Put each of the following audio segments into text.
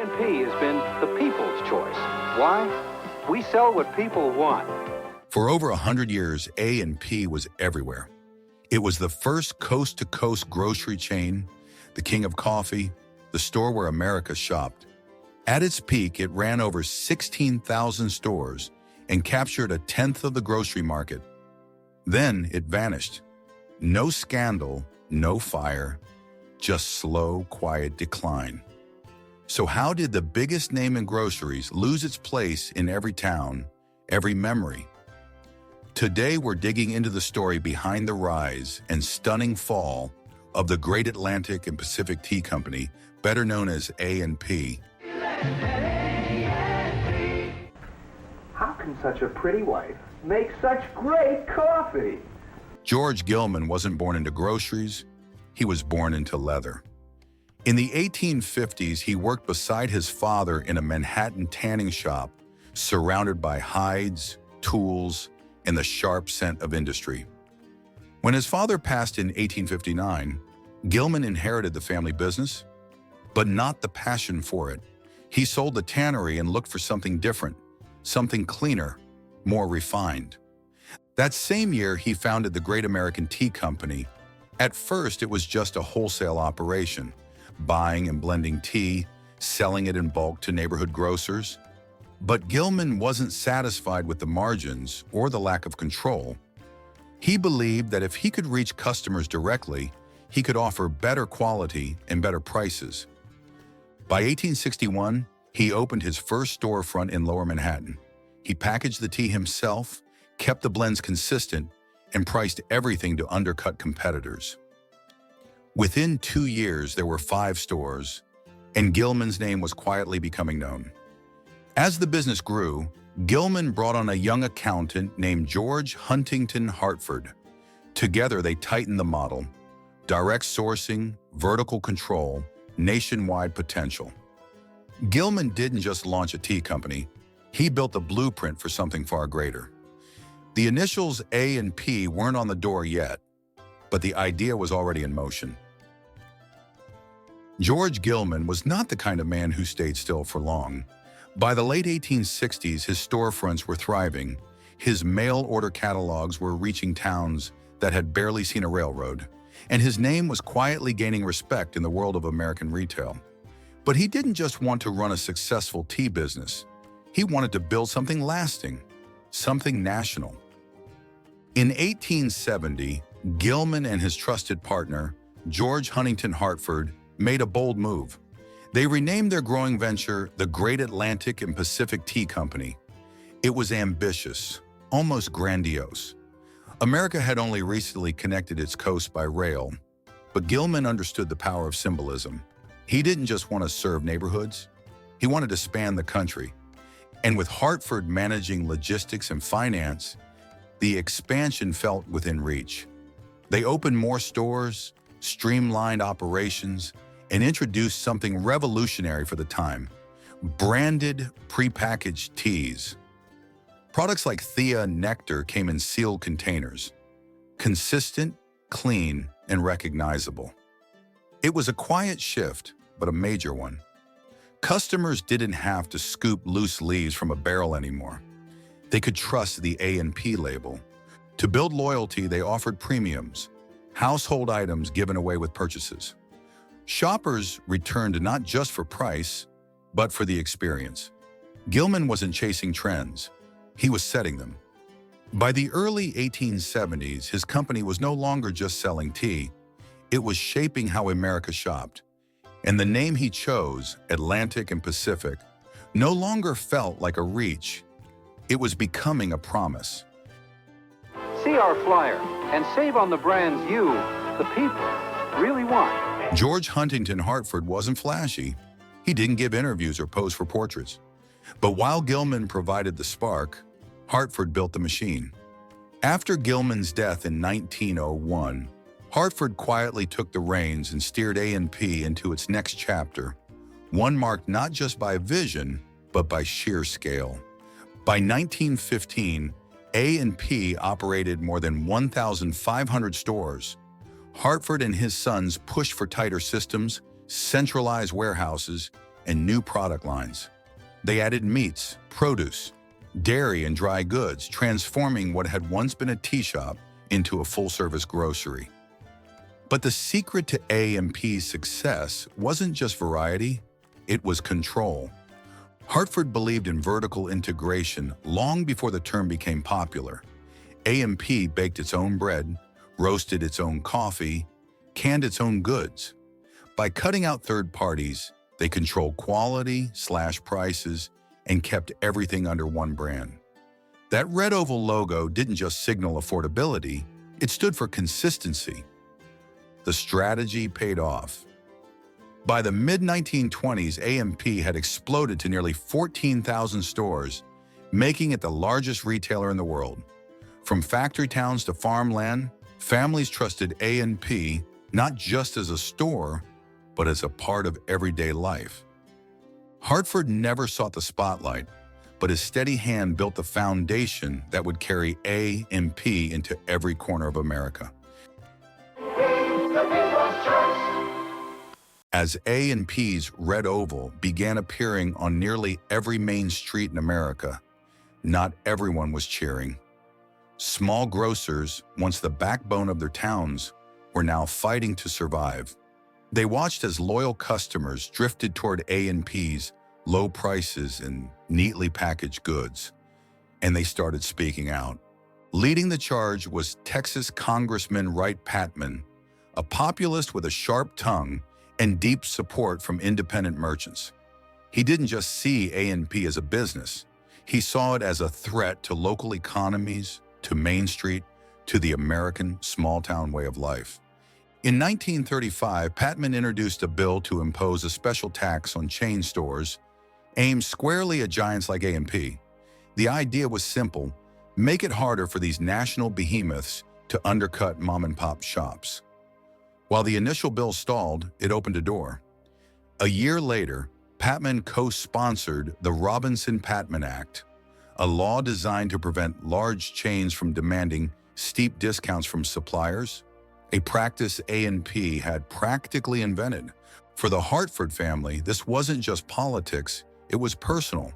A&P has been the people's choice. Why? We sell what people want. For over 100 years, A&P was everywhere. It was the first coast-to-coast grocery chain, the king of coffee, the store where America shopped. At its peak, it ran over 16,000 stores and captured a tenth of the grocery market. Then it vanished. No scandal, no fire, just slow, quiet decline. So how did the biggest name in groceries lose its place in every town, every memory? Today, we're digging into the story behind the rise and stunning fall of the Great Atlantic and Pacific Tea Company, better known as A&P. How can such a pretty wife make such great coffee? George Gilman wasn't born into groceries, he was born into leather. In the 1850s, he worked beside his father in a Manhattan tanning shop, surrounded by hides, tools, and the sharp scent of industry. When his father passed in 1859, Gilman inherited the family business, but not the passion for it. He sold the tannery and looked for something different, something cleaner, more refined. That same year, he founded the Great American Tea Company. At first, it was just a wholesale operation, buying and blending tea, selling it in bulk to neighborhood grocers. But Gilman wasn't satisfied with the margins or the lack of control. He believed that if he could reach customers directly, he could offer better quality and better prices. By 1861, he opened his first storefront in Lower Manhattan. He packaged the tea himself, kept the blends consistent, and priced everything to undercut competitors. Within 2 years, there were 5 stores, and Gilman's name was quietly becoming known. As the business grew, Gilman brought on a young accountant named George Huntington Hartford. Together, they tightened the model: direct sourcing, vertical control, nationwide potential. Gilman didn't just launch a tea company, he built a blueprint for something far greater. The initials A&P weren't on the door yet, but the idea was already in motion. George Gilman was not the kind of man who stayed still for long. By the late 1860s, his storefronts were thriving. His mail-order catalogs were reaching towns that had barely seen a railroad, and his name was quietly gaining respect in the world of American retail. But he didn't just want to run a successful tea business. He wanted to build something lasting, something national. In 1870, Gilman and his trusted partner, George Huntington Hartford, made a bold move. They renamed their growing venture the Great Atlantic and Pacific Tea Company. It was ambitious, almost grandiose. America had only recently connected its coast by rail, but Gilman understood the power of symbolism. He didn't just want to serve neighborhoods, he wanted to span the country. And with Hartford managing logistics and finance, the expansion felt within reach. They opened more stores, streamlined operations, and introduced something revolutionary for the time: branded, prepackaged teas. Products like Thea and Nectar came in sealed containers, consistent, clean, and recognizable. It was a quiet shift, but a major one. Customers didn't have to scoop loose leaves from a barrel anymore. They could trust the A&P label. To build loyalty, they offered premiums, household items given away with purchases. Shoppers returned not just for price, but for the experience. Gilman wasn't chasing trends, he was setting them. By the early 1870s, his company was no longer just selling tea, it was shaping how America shopped. And the name he chose, Atlantic and Pacific, no longer felt like a reach, it was becoming a promise. See our flyer and save on the brands you, the people, really want. George Huntington Hartford wasn't flashy. He didn't give interviews or pose for portraits. But while Gilman provided the spark, Hartford built the machine. After Gilman's death in 1901, Hartford quietly took the reins and steered A&P into its next chapter, one marked not just by vision, but by sheer scale. By 1915, A&P operated more than 1,500 stores. Hartford and his sons pushed for tighter systems, centralized warehouses, and new product lines. They added meats, produce, dairy, and dry goods, transforming what had once been a tea shop into a full-service grocery. But the secret to A&P's success wasn't just variety, it was control. Hartford believed in vertical integration long before the term became popular. A&P baked its own bread, roasted its own coffee, canned its own goods. By cutting out third parties, they controlled quality/prices and kept everything under one brand. That red oval logo didn't just signal affordability, it stood for consistency. The strategy paid off. By the mid-1920s, A&P had exploded to nearly 14,000 stores, making it the largest retailer in the world. From factory towns to farmland, families trusted A&P not just as a store, but as a part of everyday life. Hartford never sought the spotlight, but his steady hand built the foundation that would carry A&P into every corner of America. As A&P's Red Oval began appearing on nearly every main street in America, not everyone was cheering. Small grocers, once the backbone of their towns, were now fighting to survive. They watched as loyal customers drifted toward A&P's low prices and neatly packaged goods, and they started speaking out. Leading the charge was Texas Congressman Wright Patman, a populist with a sharp tongue and deep support from independent merchants. He didn't just see A&P as a business. He saw it as a threat to local economies, to Main Street, to the American small-town way of life. In 1935, Patman introduced a bill to impose a special tax on chain stores aimed squarely at giants like A&P. The idea was simple: make it harder for these national behemoths to undercut mom-and-pop shops. While the initial bill stalled, it opened a door. A year later, Patman co-sponsored the Robinson-Patman Act, a law designed to prevent large chains from demanding steep discounts from suppliers, a practice A&P had practically invented. For the Hartford family, this wasn't just politics, it was personal.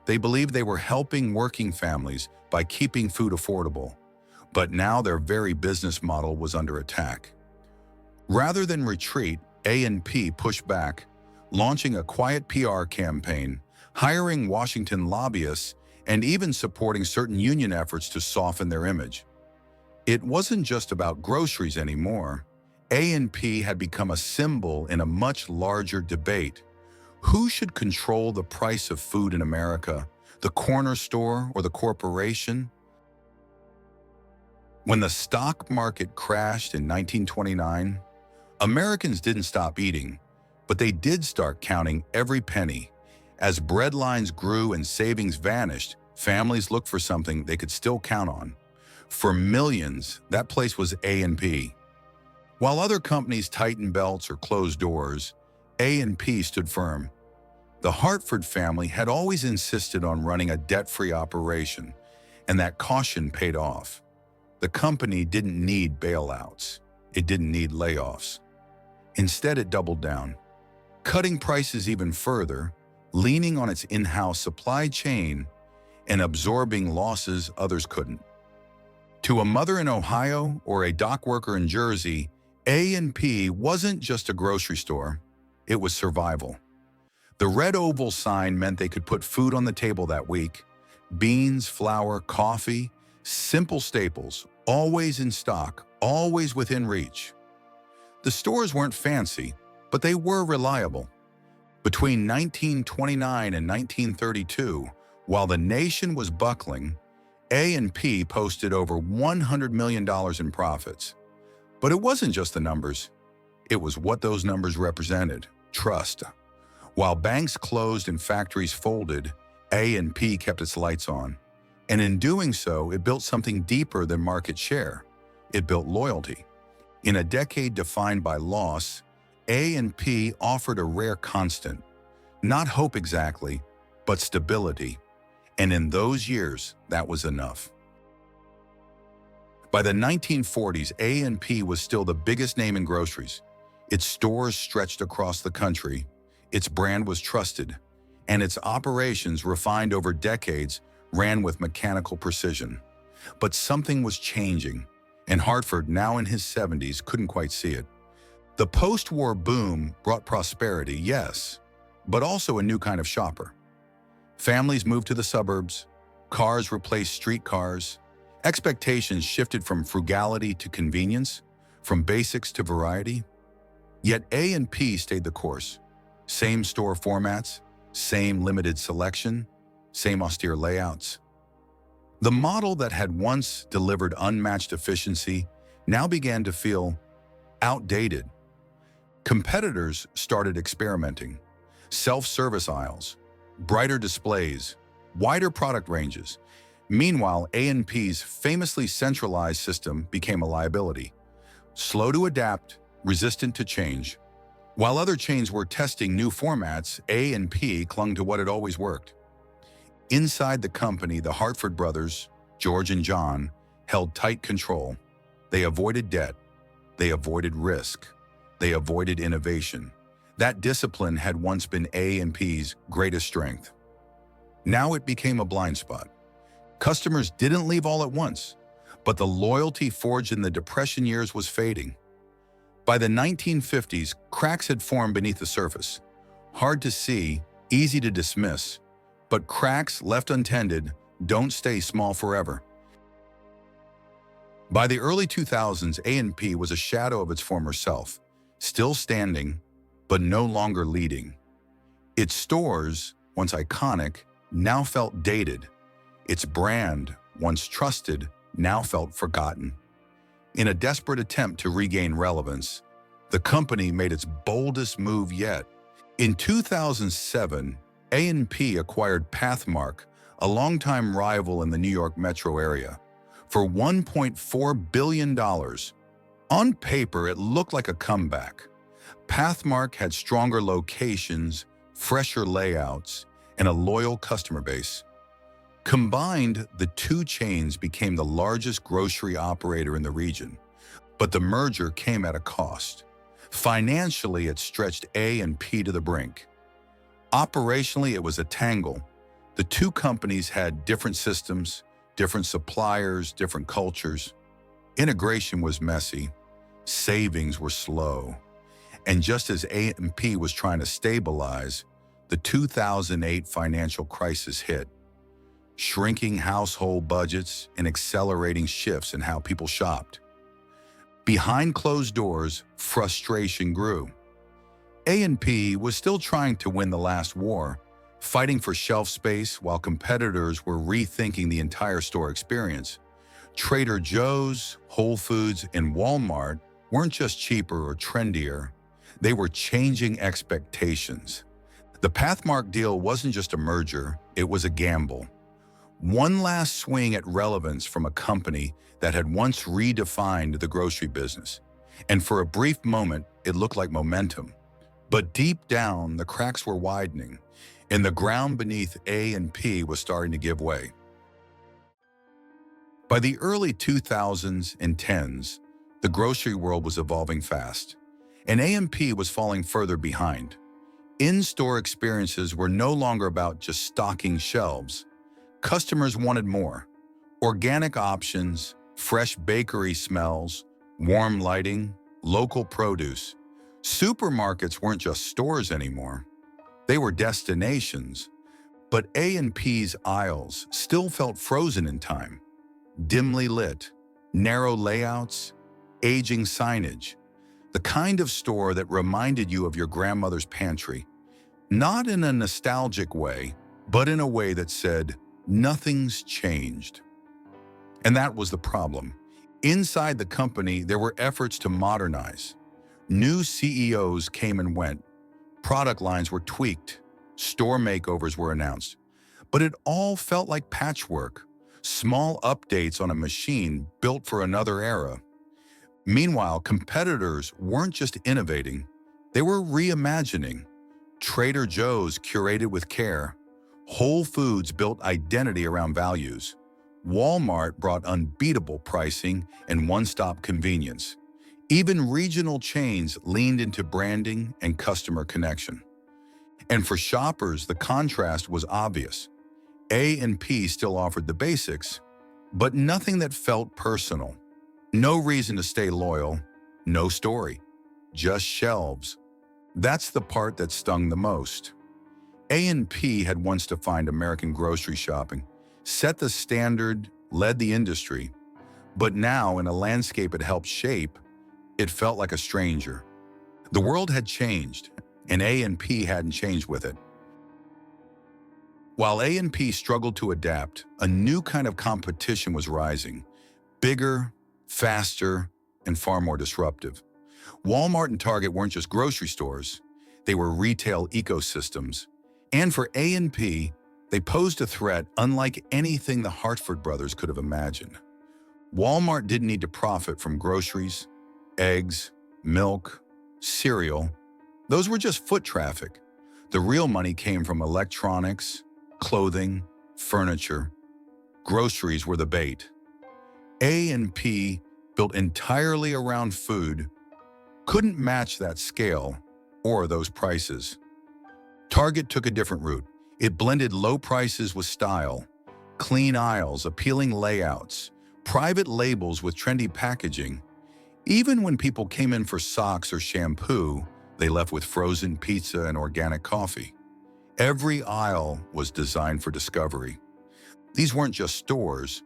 They believed they were helping working families by keeping food affordable, but now their very business model was under attack. Rather than retreat, A&P pushed back, launching a quiet PR campaign, hiring Washington lobbyists, and even supporting certain union efforts to soften their image. It wasn't just about groceries anymore. A&P had become a symbol in a much larger debate. Who should control the price of food in America, the corner store or the corporation? When the stock market crashed in 1929, Americans didn't stop eating, but they did start counting every penny. As bread lines grew and savings vanished, families looked for something they could still count on. For millions, that place was A&P. While other companies tightened belts or closed doors, A&P stood firm. The Hartford family had always insisted on running a debt-free operation, and that caution paid off. The company didn't need bailouts. It didn't need layoffs. Instead, it doubled down, cutting prices even further, leaning on its in-house supply chain, and absorbing losses others couldn't. To a mother in Ohio or a dock worker in Jersey, A&P wasn't just a grocery store, it was survival. The red oval sign meant they could put food on the table that week: beans, flour, coffee, simple staples, always in stock, always within reach. The stores weren't fancy, but they were reliable. Between 1929 and 1932, while the nation was buckling, A&P posted over $100 million in profits. But it wasn't just the numbers. It was what those numbers represented: trust. While banks closed and factories folded, A&P kept its lights on. And in doing so, it built something deeper than market share. It built loyalty. In a decade defined by loss, A&P offered a rare constant. Not hope exactly, but stability. And in those years, that was enough. By the 1940s, A&P was still the biggest name in groceries. Its stores stretched across the country. Its brand was trusted, and its operations, refined over decades, ran with mechanical precision. But something was changing, and Hartford, now in his 70s, couldn't quite see it. The post-war boom brought prosperity, yes, but also a new kind of shopper. Families moved to the suburbs, cars replaced streetcars, expectations shifted from frugality to convenience, from basics to variety. Yet A&P stayed the course. Same store formats, same limited selection, same austere layouts. The model that had once delivered unmatched efficiency now began to feel outdated. Competitors started experimenting. Self-service aisles, brighter displays, wider product ranges. Meanwhile, A&P's famously centralized system became a liability. Slow to adapt, resistant to change. While other chains were testing new formats, A&P clung to what had always worked. Inside the company, the Hartford brothers, George and John, held tight control. They avoided debt. They avoided risk. They avoided innovation. That discipline had once been A&P's greatest strength. Now it became a blind spot. Customers didn't leave all at once, but the loyalty forged in the Depression years was fading. By the 1950s, cracks had formed beneath the surface. Hard to see, easy to dismiss, but cracks left untended don't stay small forever. By the early 2000s, A&P was a shadow of its former self, still standing, but no longer leading. Its stores, once iconic, now felt dated. Its brand, once trusted, now felt forgotten. In a desperate attempt to regain relevance, the company made its boldest move yet. In 2007, A&P acquired Pathmark, a longtime rival in the New York metro area, for $1.4 billion. On paper, it looked like a comeback. Pathmark had stronger locations, fresher layouts, and a loyal customer base. Combined, the two chains became the largest grocery operator in the region, but the merger came at a cost. Financially, it stretched A&P to the brink. Operationally, it was a tangle. The two companies had different systems, different suppliers, different cultures. Integration was messy. Savings were slow. And just as A&P was trying to stabilize, the 2008 financial crisis hit. Shrinking household budgets and accelerating shifts in how people shopped. Behind closed doors, frustration grew. A&P was still trying to win the last war, fighting for shelf space while competitors were rethinking the entire store experience. Trader Joe's, Whole Foods, and Walmart weren't just cheaper or trendier, they were changing expectations. The Pathmark deal wasn't just a merger, it was a gamble. One last swing at relevance from a company that had once redefined the grocery business. And for a brief moment, it looked like momentum. But deep down, the cracks were widening, and the ground beneath A&P was starting to give way. By the early 2000s and 10s, the grocery world was evolving fast, and A&P was falling further behind. In-store experiences were no longer about just stocking shelves. Customers wanted more. Organic options, fresh bakery smells, warm lighting, local produce. Supermarkets weren't just stores anymore. They were destinations. But A&P's aisles still felt frozen in time. Dimly lit, narrow layouts, aging signage. The kind of store that reminded you of your grandmother's pantry. Not in a nostalgic way, but in a way that said, nothing's changed. And that was the problem. Inside the company, there were efforts to modernize. New CEOs came and went. Product lines were tweaked. Store makeovers were announced. But it all felt like patchwork, small updates on a machine built for another era. Meanwhile, competitors weren't just innovating, they were reimagining. Trader Joe's curated with care. Whole Foods built identity around values. Walmart brought unbeatable pricing and one-stop convenience. Even regional chains leaned into branding and customer connection. And for shoppers, the contrast was obvious. A&P still offered the basics, but nothing that felt personal. No reason to stay loyal, no story, just shelves. That's the part that stung the most. A&P had once defined American grocery shopping, set the standard, led the industry, but now in a landscape it helped shape, it felt like a stranger. The world had changed, and A&P hadn't changed with it. While A&P struggled to adapt, a new kind of competition was rising, bigger, faster, and far more disruptive. Walmart and Target weren't just grocery stores, they were retail ecosystems. And for A&P, they posed a threat unlike anything the Hartford brothers could have imagined. Walmart didn't need to profit from groceries, eggs, milk, cereal. Those were just foot traffic. The real money came from electronics, clothing, furniture. Groceries were the bait. A&P, built entirely around food, couldn't match that scale or those prices. Target took a different route. It blended low prices with style, clean aisles, appealing layouts, private labels with trendy packaging. Even when people came in for socks or shampoo, they left with frozen pizza and organic coffee. Every aisle was designed for discovery. These weren't just stores,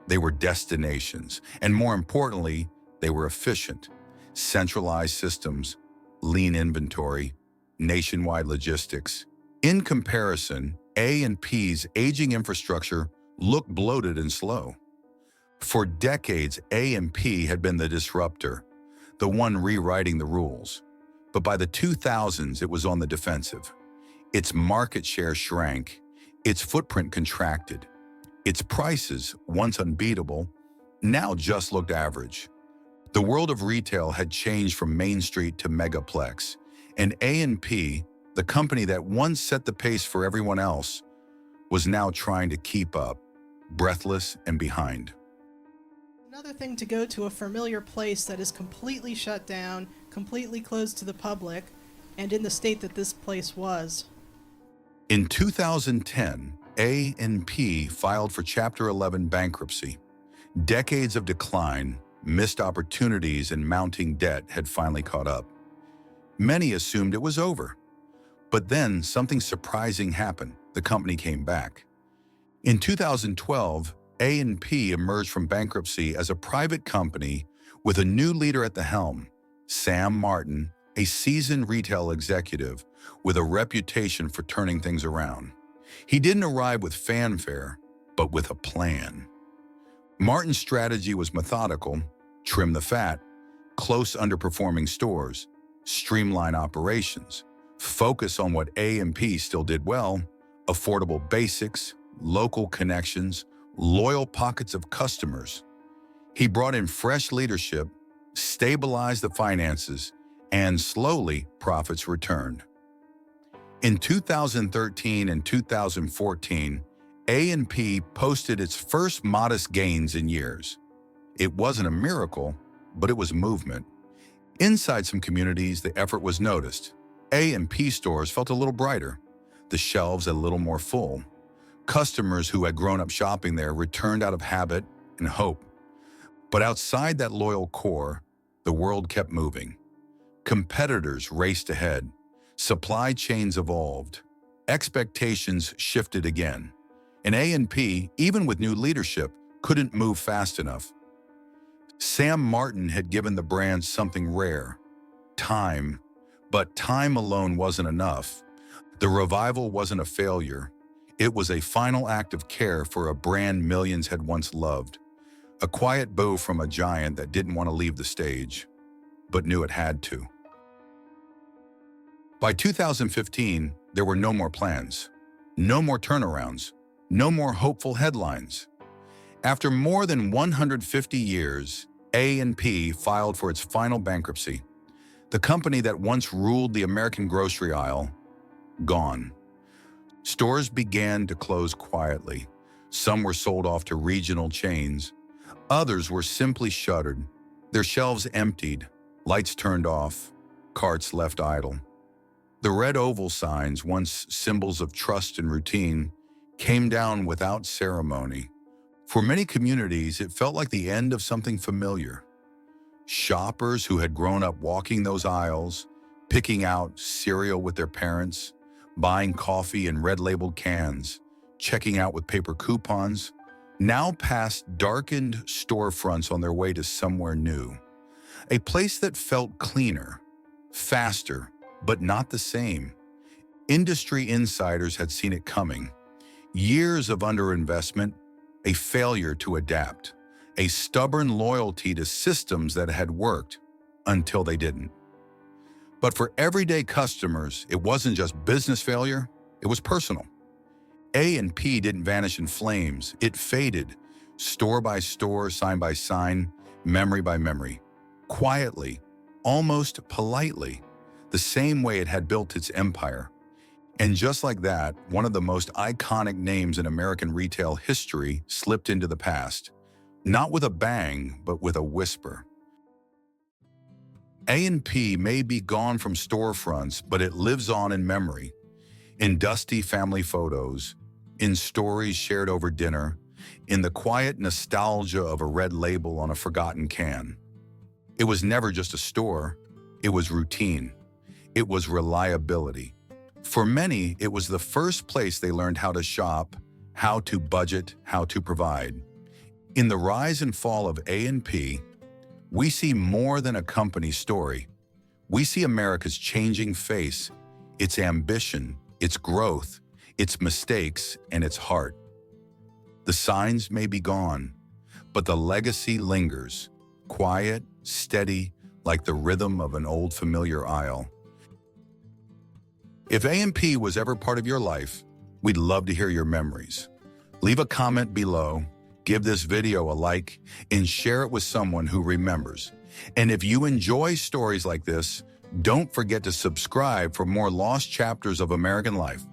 they were destinations, and more importantly, they were efficient. Centralized systems, lean inventory, nationwide logistics. In comparison, A&P's aging infrastructure looked bloated and slow. For decades, A&P had been the disruptor, the one rewriting the rules. But by the 2000s, it was on the defensive. Its market share shrank, its footprint contracted. Its prices, once unbeatable, now just looked average. The world of retail had changed from Main Street to megaplex, and A&P, the company that once set the pace for everyone else, was now trying to keep up, breathless and behind. Another thing to go to a familiar place that is completely shut down, completely closed to the public, and in the state that this place was. In 2010, A&P filed for Chapter 11 bankruptcy. Decades of decline, missed opportunities, and mounting debt had finally caught up. Many assumed it was over. But then something surprising happened. The company came back. In 2012, A&P emerged from bankruptcy as a private company with a new leader at the helm, Sam Martin, a seasoned retail executive with a reputation for turning things around. He didn't arrive with fanfare, but with a plan. Martin's strategy was methodical: trim the fat, close underperforming stores, streamline operations, focus on what A&P still did well: affordable basics, local connections, loyal pockets of customers. He brought in fresh leadership, stabilized the finances, and slowly profits returned. In 2013 and 2014, A&P posted its first modest gains in years. It wasn't a miracle, but it was movement. Inside some communities, the effort was noticed. A&P stores felt a little brighter, the shelves a little more full. Customers who had grown up shopping there returned out of habit and hope. But outside that loyal core, the world kept moving. Competitors raced ahead. Supply chains evolved. Expectations shifted again. And A&P, even with new leadership, couldn't move fast enough. Sam Martin had given the brand something rare: time. But time alone wasn't enough. The revival wasn't a failure. It was a final act of care for a brand millions had once loved. A quiet bow from a giant that didn't want to leave the stage, but knew it had to. By 2015, there were no more plans, no more turnarounds, no more hopeful headlines. After more than 150 years, A&P filed for its final bankruptcy. The company that once ruled the American grocery aisle, gone. Stores began to close quietly. Some were sold off to regional chains. Others were simply shuttered, their shelves emptied, lights turned off, carts left idle. The red oval signs, once symbols of trust and routine, came down without ceremony. For many communities, it felt like the end of something familiar. Shoppers who had grown up walking those aisles, picking out cereal with their parents, buying coffee in red-labeled cans, checking out with paper coupons, now passed darkened storefronts on their way to somewhere new. A place that felt cleaner, faster, but not the same. Industry insiders had seen it coming. Years of underinvestment, a failure to adapt, a stubborn loyalty to systems that had worked until they didn't. But for everyday customers, it wasn't just business failure, it was personal. A&P didn't vanish in flames, it faded, store by store, sign by sign, memory by memory, quietly, almost politely, the same way it had built its empire. And just like that, one of the most iconic names in American retail history slipped into the past, not with a bang, but with a whisper. A&P may be gone from storefronts, but it lives on in memory, in dusty family photos, in stories shared over dinner, in the quiet nostalgia of a red label on a forgotten can. It was never just a store, it was routine. It was reliability. For many, it was the first place they learned how to shop, how to budget, how to provide. In the rise and fall of A&P, we see more than a company story. We see America's changing face, its ambition, its growth, its mistakes, and its heart. The signs may be gone, but the legacy lingers, quiet, steady, like the rhythm of an old familiar aisle. If A&P was ever part of your life, we'd love to hear your memories. Leave a comment below, give this video a like, and share it with someone who remembers. And if you enjoy stories like this, don't forget to subscribe for more lost chapters of American life.